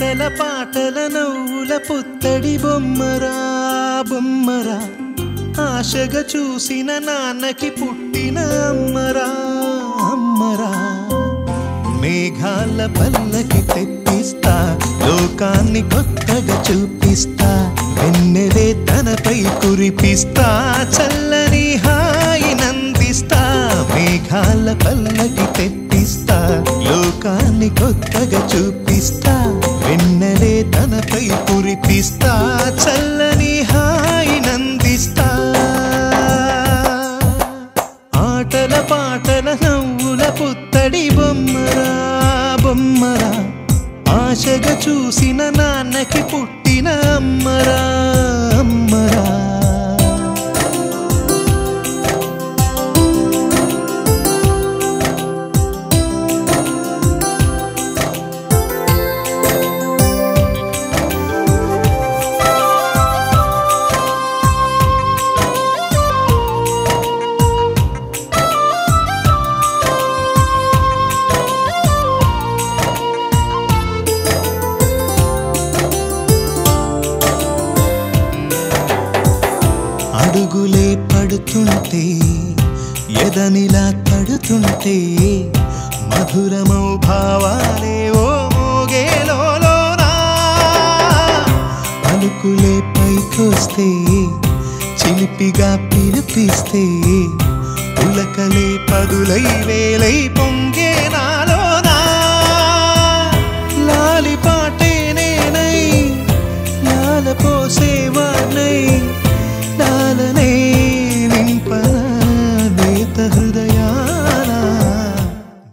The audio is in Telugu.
ఆటల పాటల నవ్వుల పుత్తడి బొమ్మరా బొమ్మరా ఆశగా చూసిన నాన్నకి పుట్టిన అమ్మరా అమ్మరా మేఘాల పల్లకి తెప్పిస్తా లోకాన్ని కొత్తగా చూపిస్తా వెన్నెలే తనపై కురిపిస్తా చల్లని హాయినందిస్తా మేఘాల పల్లకి తెప్పిస్తా లోకాన్ని కొత్తగా చూపిస్తా వెన్నెలే తనపై కురిపిస్తా చల్లని హాయినందిస్తా ఆటల పాటల నవ్వుల పుత్తడి బొమ్మరా బొమ్మరా ఆశగా చూసిన నాన్నకి పుట్టిన అమ్మరా అమ్మరా అడుగులే పడుతుంటే ఎదనిలా తడుతుంటే మధురమౌ భావాలే ఓ మోగేలోనా పలుకులే పైకొస్తే చిలిపిగా పిలిపిస్తే పులకలే పదులై వేలై పొంగేనా